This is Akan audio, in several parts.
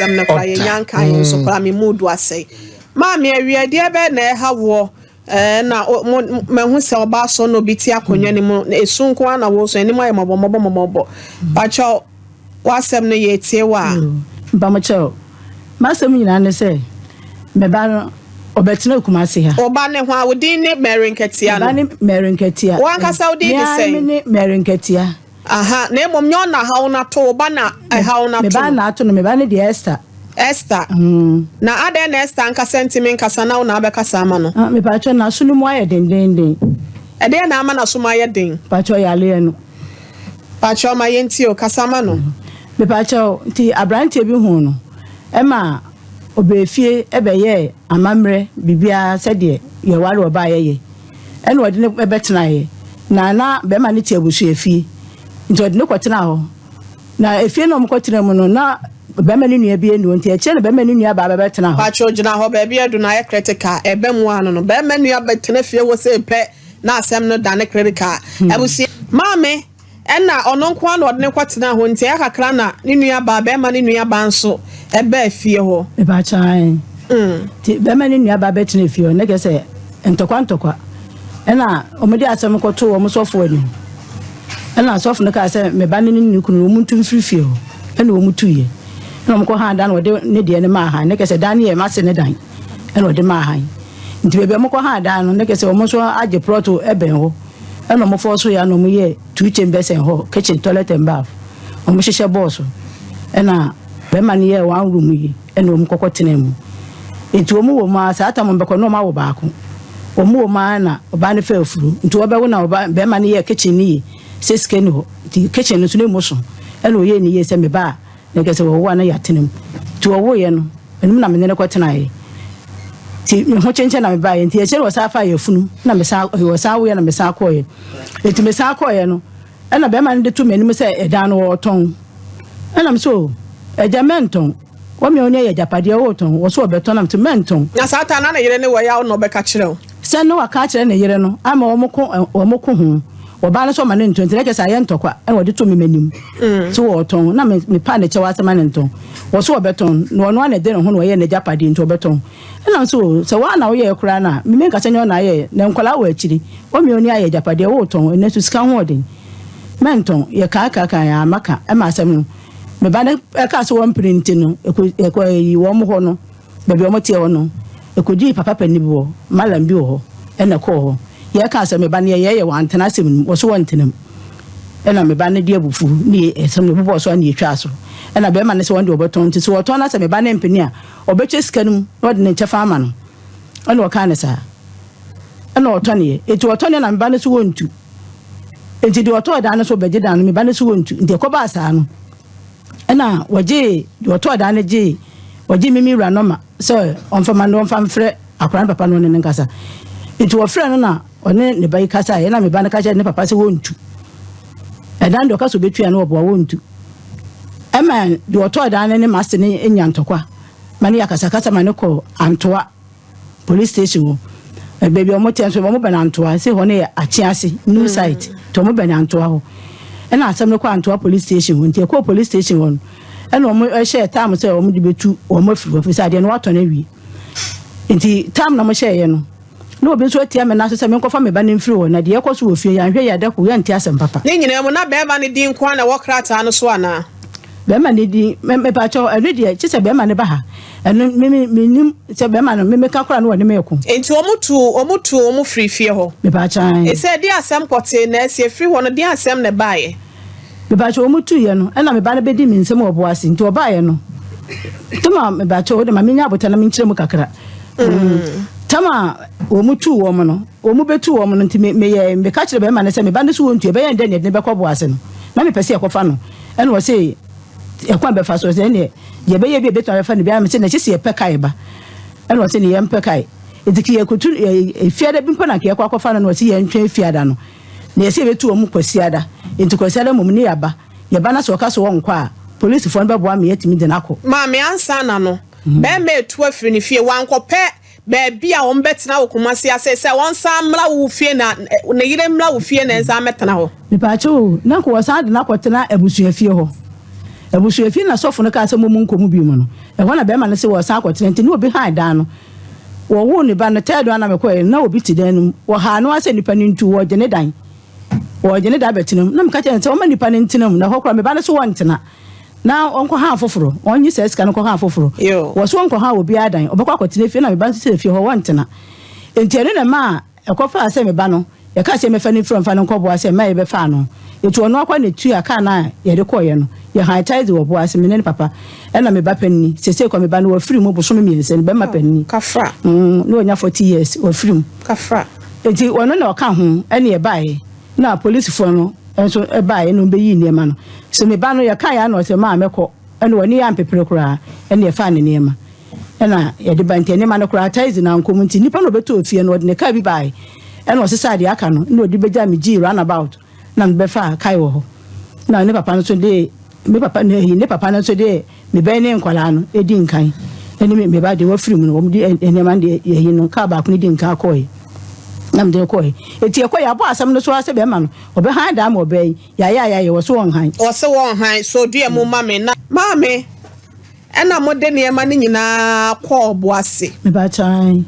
asem na kwa yankan so kwa me mood wasai ma me awie de be na ha wo na mahu se oba so no biti akonwa ni mu esunko na wo so ani mai mobo pacho wasem no ye tie wa mpamacho masem nyina ne se me ba no obetina kumase ha oba ne ho awodin ne merenketia no oba ne merenketia wan kasa odi de sei ne merenketia aha na emom nyo na ha una to oba na ha una to me ba na to no me ba ne de Esther na ade na Esther nka sentiment kasa na una abekasa ama no me pacho na sunu mu aye den ede na ama na sunu aye den pacho yale no pacho ma yenti o kasa ama no me pacho ti abrante bi hu no ema obefie ebeye amamre bibia sede ye ware oba ye ene wode ne betena ye na be ma ne ti abusu efie nti wode ne kwotena ho na efie no mkwotena mu no na be ma ne nua bi enu nti eche ne be ma ne nua ba betena ho pacho gina ho be bia du na ye critical ebe mu anu no be ma nua betena fie wo se pe na asem no da ne critical abusu mame ena ononko an wode ne kwotena ho nti ya kakra na ne nua ba be ma ne nua ba nso ebe fie ho e ba chan ti be ma ne nua ba betena fie ho ne ke se ntokwa ena omudi asem ko to wo musofo ani ena sofo ne ka se me ba ne ni kunu wo muntu mfirifie ho ena wo mutu ye ena mo ko ha dan wode ne de ne ma ha ne ke se dan ye ma se ne dan ena wode ma ha nti be mo ko ha dan no ne ke se wo so age proto eben ho ena mo fo so ya no mo ye two chambers en ho kitchen toilet and bath o mo hihye boss ena be ma ne ye one room yi ena mo kokotena mu enti o mo wo ma sa ata mo be ko no ma wo baako o mo ma na oba ne fa furu nti wo be wo na oba be ma ne ye kitchen ni se scan ho ti kitchen no so ne mo so ena o ye ni ye se me ba ne ke se wo wa na ya tenem ti wo ye no enum na me ne ko tena ye ti me ho chenche na me ba ye nti e chere wo sa fa ye funu na me sa wo sa wo ye na me sa ko ye eti me sa ko ye no ena be ma ne de tu me enum se edan no wo ton ena me so ejamenton wo me oni ye japade wo ton wo so obeton na me menton na sata na yere ne wo ya no be ka kire se no wa ka kire ne yere no ama wo mo ko hu oba ne so ma ne nton tire ke sa ye ntokwa e wo de to me manim so wo ton na me pa ne che wa se ma ne nton wo so obeton no no na de ne ho no ye ne japade nto obeton e na so se wa na wo ye kura na me ka chenyo na ye ne nkola wo akiri wo me oni aye japade wo ton ne su sika ho den menton ye ka ya maka e ma asem no me ba ne e ka so won print no e ko yi wo mo ho no be be o mo tie wo no e ko di papa pani bo malam bi wo e na ko ho ye ka so me ba ne ye wantena asem wo so wantenam e na me ba ne di abufu ni esem no bo so na etwa so e na be ma ne se won de obeton ti so oton na se me ba ne mpani a obeche skanum wo de ne chefa ama no e na o ka ne sa e na oton ne e ti oton ne na me ba ne so wontu e ti di oton da ne so beje da no me ba ne so wontu nti ko ba sa no ena waje oto da na je waje mimi wura no ma so onfama no onfam frɛ akran papa no ne nkasa nti wo frɛ no na one ne bai kasa ena me ba na kacha ne papa se wontu edan do kaso betua no obo wontu ema de oto da ne master ne enya ntokwa mane yakasa kasa mane ko antoa police station wo baby omo tenso omo bana antoa se ho ne achiase new site to omo bana antoa ho ena asem ne ko antoa police station wo nti ko police station wo ena omo share time se omo de betu omo firi ofisa de no wato na wi nti time na mo share ye no no obi so atia me na so se me nkofa me ba ne mfiri wo na de ekoso wo fie ya hwe ya da ko ya nti asem papa ne nyina mu na be ba ne din kwa na wokrata no so ana be ma ne di me pa cho enu de chi se be ma ne ba ha enu me se be ma no me ka kora no wo ne me ko enti omutu firi fie ho me pa cha e se di asem pote na se firi ho no di asem ne baaye me ba cho omutu ye no na me ba ne be di mi nsem obo ase nti obaaye no tuma me ba cho de ma me nya abota na me nkyere mu kakra tama omutu wo mo no omu betu wo mo no nti me ye me ka kire be ma ne se me ba ne so wontu e be ye de ne be ko bo ase no na me pese e ko fa no ene wo se e kwa be fa so se ne ye be ye bi betu be fa ne bi am se na chisi e pekai ba ene wo se ne ye pekai ediki ye kutu e fiada bi mpo na ke kwa fa no wo se ye ntwe fiada no na ye se betu omu kwasiada enti kwasiada mum ne yaba ye ba na so ka so wo nkwa police fo no be bo am yetimi de nako ma me ansa na no be me etu afiri ne fie wankopɛ baabi a won betena wo komase ase se won sa mra wo fie na ne yire mra wo fie na nsa metena ho me pa cho na ko sa de na ko tena abusu afie ho ebusu efi na sofo no ka se momu nkomu bi mu no e ho na be ma no se wo san akotene nti no obi han dan no wo wo ne ba no tedo na mekoe na obi ti dan no wo ha no ase nipa ni ntu wo gene dan wo gene da betinam na mka kye se wo ma nipa ni ntinam na hokora me ba no so wo ntena na onko ha afoforo onyi se sika no ko ha afoforo wo so onko ha obi adan obekwa akotene fi na me ba se fi ho wo ntena enti ene na ma ekofa ase me ba no ya ka se me fa ni from fa no ko bo ase ma ye be fa no etu ono akwa na tu aka na ye de koye no ye high tide wo bo ase me ne papa e na me ba panni sese ko me ba no wo free mu bo so me miense ne be ma panni kafra no onya 40 years wo free mu kafra enti ono na oka ho ene ye bae na police fo no enso e bae no be yi ne ma no so me ba no ye ka ya na o se ma mekọ ene woni ya mpepere kura ene ye fa ne ne ma ena ye de bante ne ma no kura tide na nkom nti nipa no beto ofie no de ka bi bae ene o se sade aka no na odi beja me gi run about na me be fa kai wo ho na ne papa no so de me papa no so de me be ne nkwala no edi nkan eni me ba de wo free mu no wo di eni man de ye no ka ba ko ni di nkan koy na me de koy eti koy abo asam no so ase be ma no obe han da ma obe ya ye wo so won han so dua mu mame na mame ena mo de ne ma ni nyina ko obo ase me ba chan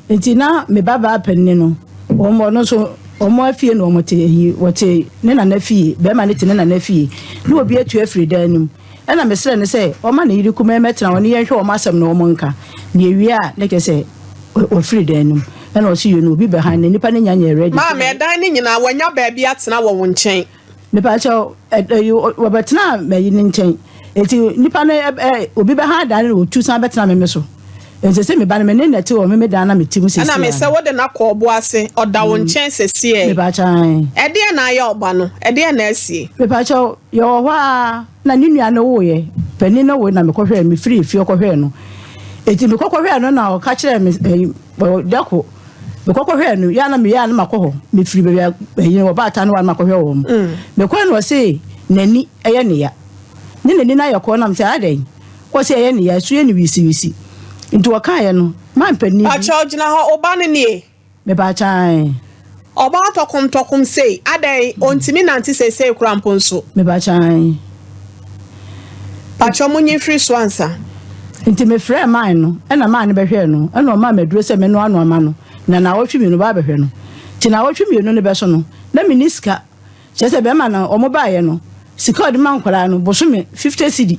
eti na me baba penni no o mo no so omo afie no omote yi wote ne na fie be ma ne te ne na fie no obi atu afiri danum e na mesre ne se o ma na yiri kuma emetena woni ye hwe o masem no omo nka ne ewie a ne ke se o free danum e na o si you no obi be han ne nipa ne nya ready ma me dan ne nyina wanya ba bia atena wo wo nchen me pa cho wo betena me yi nchen eti nipa ne obi be han dan ne o tu san betena me so se me ba me ne nete o me da na me timu sisi na me se wo de na ko obo ase oda wo nchen sesi e me ba chan e de na ya oba no e de na asie me pa cho yo hwa na ni nua no wo ye pani no wo na me ko hwe me free fi ko hwe no eti me ko hwe no na o ka kire me dako me ko hwe no ya na makoho me free be yi wo ba ta no wa makohwe wo me ko no se nani eye ne ya ni nani na yako na me se adan ko se eye ne ya su ye ni wisi into wakaye no man pani a charge na ho oba ne nie me ba chan oba tokum sei adan ontimi nanti sei krampo nso me ba chan pa chomunyi free swansa nti me frɛ man no ɛna man ne bɛhwɛ no ɛna o ma maduro sɛ me no ano ama no na wotwe mi no ba bɛhwɛ no ti na wotwe mi no ne bɛso no na miniska kyɛ sɛ bɛma na ɔmo baayɛ no sika ɔde ma nkwala no boso me 50 cedi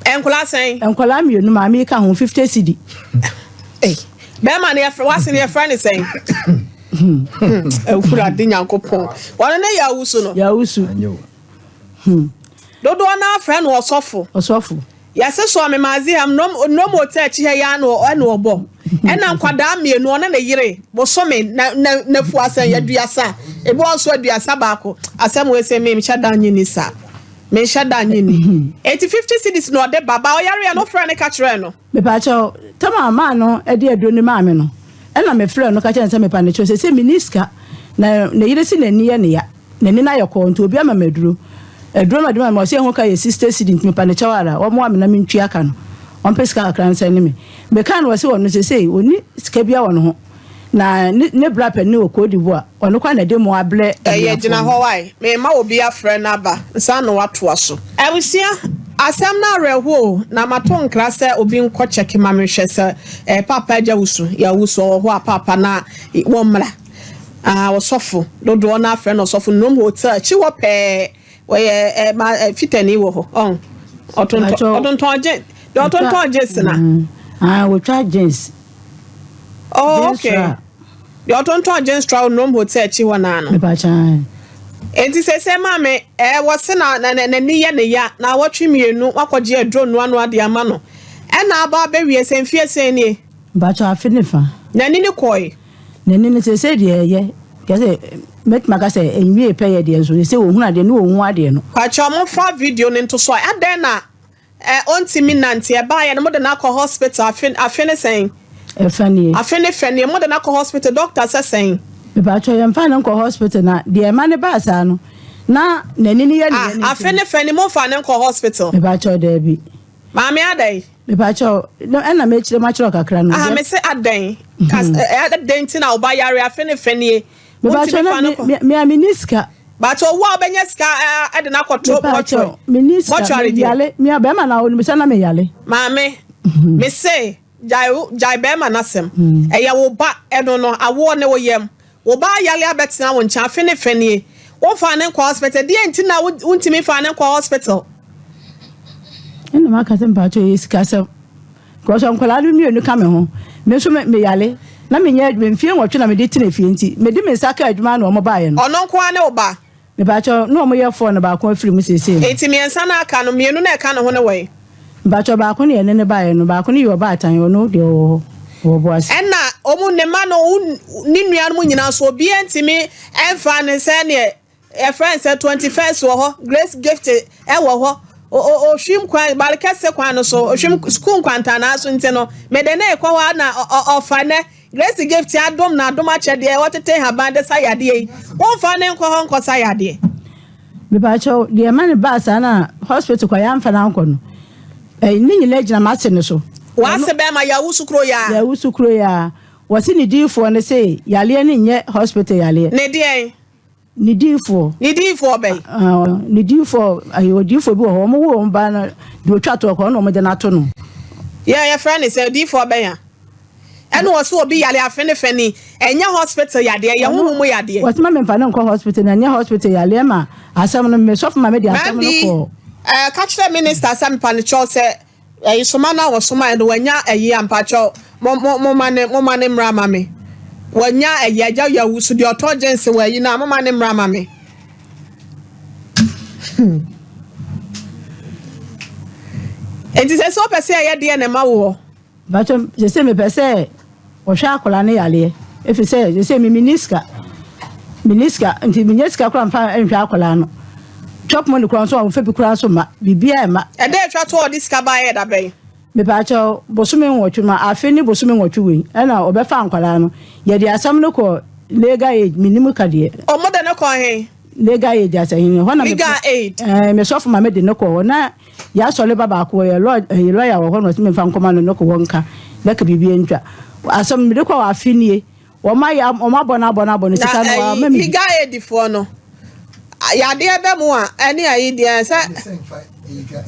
enkwala sen enkwala mi no ma me ka ho 50 cedi bɛma ne yɛfrɛ wase ne yɛfrɛ ne sen ekura de nyankopɔn wɔne ne yawusu no yawusu dodo na afrɛ no ɔsɔfo yase so me mazi am no mo techi he ya no obo ena nkwada mienu one na yire bo so me na fu asan yaduasa e bo so aduasa ba ko asem we se me mchada nyini sa me shada nyini 50 cedis no de baba o yare no fra ne ka kire no me pa cho tama ma no e de aduro ni ma me no ena me fra no ka kire se me pa ne cho se miniska na yire si na ni ya ne ya na ni na yako nto obi ama maduro edro na dima mo se ho ka ye sister student me pa ne chawara o mo amena me ntwi aka no on peska akran se ne me ka no se wono se oni sika bia wono ho na ne bra pa ne okodi bo a ono kwa na de mo able ye gina ho wai me ma obi afre na ba nsa no wato aso awusia asem na reho na maton kra se obi nko check ma me hwe se papa ja wusu ya wusu ho a papa na wo mra osofo dodo na afre no osofo no mo hotel chi wo pe we ma fitani wo ho otonton sina we try jeans okay your otonton jeans travel no hotel chi wana no me ba chan enti se mame wo se na ni ya na wotwe mienu wakoje adro no anu ade ama no e na aba be wie se mfie se ni ba cha afinifa na ni koi na ni se de ye kase met magase enwie peye de so se wo hu ade no wo hu ade no pa cha mo fa video ni nto so aden na ontimi nanti e ba ye no mo de na ko hospital afene sen afene mo de na ko hospital doctor say me ba cho yem fa na ko hospital na de ma ne ba sa no na nani ni ye ni afene mo fa na ko hospital me ba cho de bi maami adai me ba cho no na me chire ma chiro kakra no me se adan kas adan tin na oba yare afene me ba cho na me aminiska But wa benya sika e de na kwoto mocho. Minister yale me abema na onu bisa na me yale. Maame me say jai bema nasem. Eya wo ba eno no awo ne wo yam. Wo ba yale abetina wo ncha fe ne fenie. Wo fa ne kwa hospital die nti na wontimi fa ne kwa hospital. Eno maka se mpacho yesika se. Ko so nkola du mienu ka me ho. Me so me yale. Na me nya me mfie nwotwe na me de tena fie nti. Me de me saka adwuma na omo ba ye no. Ono nko ane wo ba. Me bacho no omo ye fo na ba ko afiri mu sese. Enti me nsa na aka no mienu na eka no ho ne we. Bacho ba ko ne ne ba ye no ba ko ne yo ba atan yo no de wo boas. Enna omu ne ma no ni nua no nyina so obi entimi emfa ne se ne e friend say 21st wo ho grace gift e wo ho o hwim kwan balkese kwan no so hwim school kwanta na so nti no me de na ekwa wa na ofa ne grace gift adom na adom achede e wotete ha bande sayade yi won fa ne nkwa ho nkwa sayade me bacho de man ba sa na hospital kwa ya mfa na nkwa no ni nyina gina mase ne so wa se be ma ya wusukro ya wasi ni difo ne say yale ni nye hospital yale ne die ni difo be ni difo ayo difo bi wo mo wo mba na de otwa to ko no mo de na to no ya friend is difo be ya eno wo so obi yale afene fani enya hospital yade ye huhumu yade wasi ma me mfa na nko hospital na nya hospital yale ma asam no me sof ma me de asam no ko catch minister SOMPA ne cho se soma na wo soma eno wanya ayi ampacho mo mane mra mame wanya ayi aja ya wusu de urgency we yi na mo mane mra mame enti se so pese ya de ne ma wo bacho je se me pese o hwa akola ne yale efi se je se me miniska nti miniska kwa mfa nhwa akola no chop money kura so fe bi kura so ma bibia e ma e de twa to this ka ba ye da be me ba cho bosume nwotwe ma afi ni bosume nwotwe we e na obefa nkwala no ye de asam no ko legal aid minimum ka de o mo de ne ko he legal aid asa hin ho na me legal aid me so for ma me de ne ko na ya so le baba ko ye lawyer wo ho no me fa nkoma no ko wonka na ka bibia ntwa asam me de ko afi ni o ma bona sika no wa me legal aid for no ya de be mu a ene ayi de say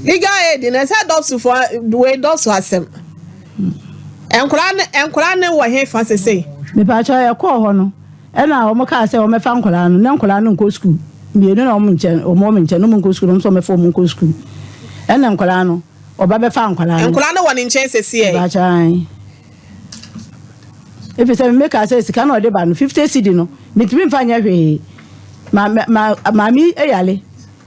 legal aid na say dots for we dots asem enkura ne wo he fa sese me pa cha ya ko ho no e na o mo ka say o me fa nkura no na nkura no nko school mienu na o mo nchen no mo nko school no so me fa o mo nko school e na nkura no o ba be fa nkura no woni nchen sese e ba cha if you say me ka say sika na o de ba no 50 cedi no mitimi mfa nya hwe mami eyale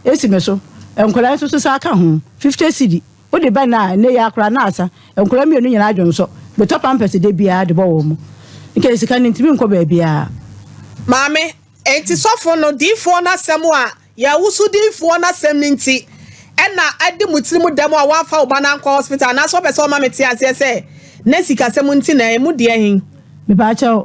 esime so enkola so sa aka ho 50 cedi o de ba na ne ya akra na asa enkola mienu nyina adwon so be top ampese de bia de bo wo mu nke sika ni ntimi nko ba bia mami enti sofo no difo na semu a ya wusu difo na sem nti ena ade mutirimu demo a wafa oba na nko hospital na so be so mami ti ase se na sika semu nti na emu de hin me ba cha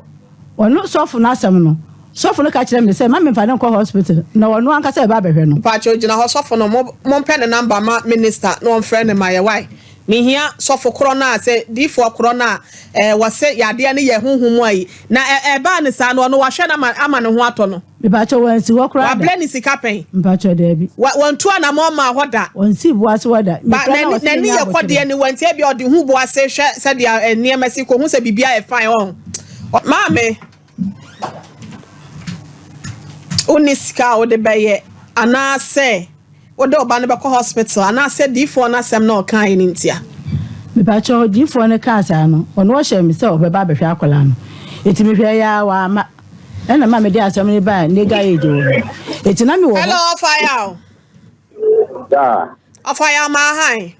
ono sofo na asem no sofo no ka kire me say ma me fa ne nko hospital na wono anka say ba behwe no pa cha ogina ho sofo no mo mpɛ ne number ma minister no on friend ma ye why me hia sofo kro na say difo kro na wase yade ne ye honhom ayi na ba ne sa no wa hwɛ na ama ne ho ato no me ba cha wansi wo kro wa blend sika pen ba cha da bi won tu na mo ma hoda wansi bu ase wada ba na ni ye kode ne wanti e bi odi hu bu ase hwɛ se dia niam si ko hu se bibia e fine on ma me uniska o de beye ana se o de oba ne be ko hospital ana se difo na sem na o kan ni ntia me ba cho difo ne ka sa no ono o hye me se o be ba behwe akola no etimi hwe ya wa ma na ma me de asem ne ba ne ga ye de wo etina me wo hello fire yeah fire ma hi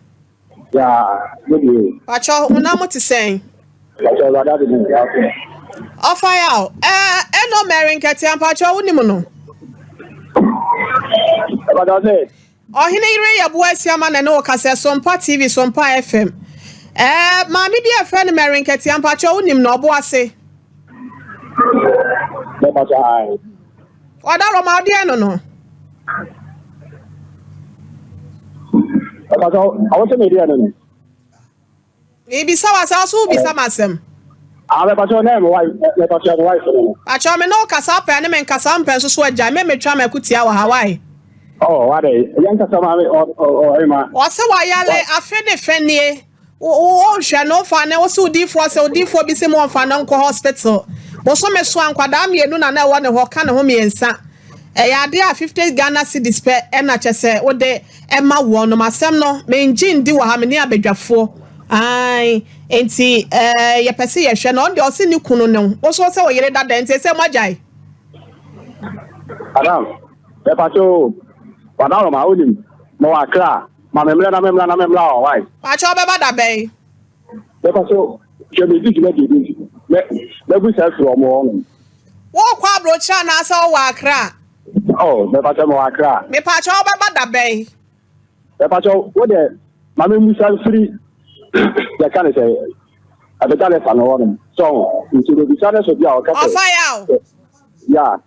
good day pacho una mo ti sen pacho ba da de fire no merin kete pacho unimu no oh hine ire ya buasi ama na no ka se SOMPA TV SOMPA FM ma mi dia friend merin kete pacho unim no obo ase no pacho ai odaro ma dia no pacho I want to media no e bi sawa sa so bi sama sem I'm a passion name, wife, a passion wife. Acho me no kasa pe ne me nkasa mpe so agya me metwa makutia wa Hawaii. Oh, what a young customer or Emma. O se wa yale afene fenie. O hwe no fa ne wo se odifo se odifo bi se mo fa na nko hospital. Bo so me so ankwada mienu na wo ne ho ka ne ho miensa. Ya ade a 50 Ghana cedis pe e na chese wo de e ma wo no masem no me ngin di wa ha me ne abadwafo. Ai enti ye pese ye hwe no de o se ni kunu ne wo so se wo yere dada enti se mo agyae. Adam, the passion, what out of my own, more cra, my memla, wife. Acho be bada be. The passion, she be big, let me say from morning. Wo kwa brocha na asa wa Accra. Oh, the passion more cra. Me pa cho be bada be. The passion, what the mammy Musa free, the can say, at the telephone on. So, into the business of your O fire. Yeah.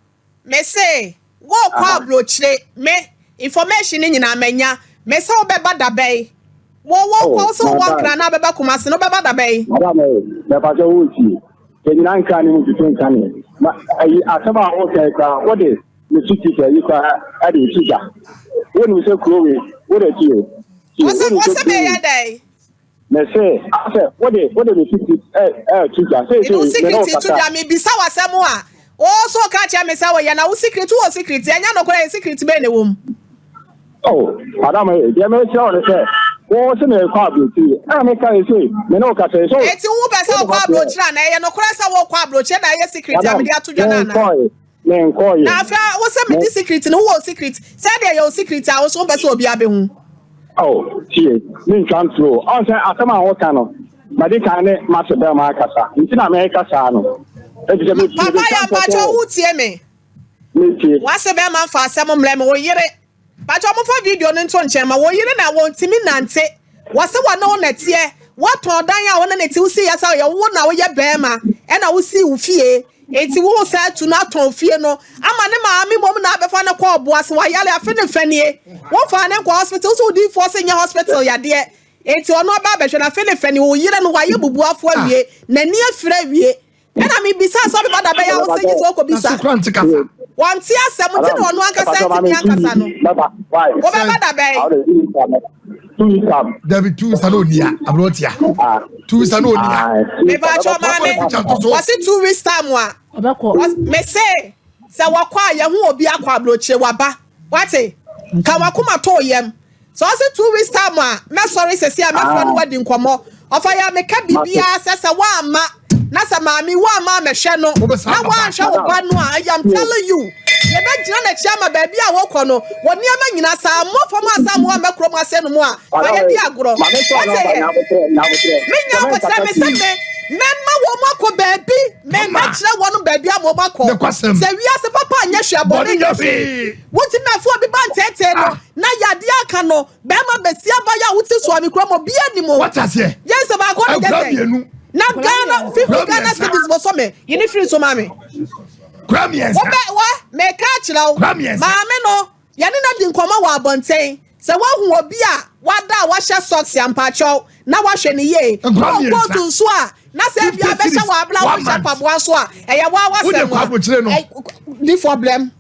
Me say, wo kwa broche me information ni nyina manya. Me say be bada be. Wo kwa so wa Accra na be ba Kumasi no be bada be. Madam, the passion will see. The nine canning between canning. I somehow okay, what is the city you can add a teacher? When we say Chloe, what is you? What's a day? Me say, I said, what is the city teacher? Say, secret to Jamie Bisawa Samoa. Oh, so catch me say, Yana, secret or secret, and you're not secret to be in the womb. Oh, Madam, the American say, what's in the car? I make I say, Menoka say, so it's who best how Pablo Chan, and no cressa walk Pablo Chen, I secret, I'm here to Jana. Now, what's a secret and who was secret? Say your secret, I was so best will be a beam. Oh, see, me come through. I say, I come out, Cano. My dear Cane, Master Belmacasa, in America, Sano. Papa, ya Pacho, who tear me? What's a bear man for some lemon or yere? But I'm for video and ton chema, or yere na won't see me nante. What's the one on that year? What or Danya on it to see us how you won't know your bearma, and I will see you fear. It's won't say to not on fear no. I'm an army woman up before the call boss while you're a friend of Fanny. What find a hospital so deep for senior hospital, ya dear. It's your no babish and I feel Fanny who you don't know why you bua for ye, Nania Frevie. And I mean, besides, all about the bay, I will say it's all beside. Once yes, someone on one casano. What about the bay? There be two Sanonia, Abrotia. Two Sanonia. Maybe was it 2 weeks time? May say, Sawakwa, who will be a quabloche waba. What's it? Kawakuma to yem. So I said 2 weeks time. My sorry, says, I'm a friend wedding quamo. Of I am a cabia, says a one ma. Nasa mami wa mama sheno na wa hwa oba no I am telling you ye be gina na chiama baby a wo kɔ no wo niam nyina sa mo fam asa mo amekro mo ase no mo a fa ye di agoro me nya ko se me se me ma wo mako baby me ma kyerɛ wo no baby a mo makɔ se wi ase papa anya hwe abode nya wo ti me fo bi ban tete no na yade aka no be ma besia ba ya wo ti so ami kro mo bia ni mo what has here yes ba ko de na Ghana 50 Ghana cedis for some you need free so mami Gramians what me catch now mami no ya ni na di nkoma wa abonten se wa hu obi a wada wa hye socks ya mpacho na wa hwe ne ye ko to so a na se bia be hye wa abla wa hye paboa so a e ya wa sem no di problem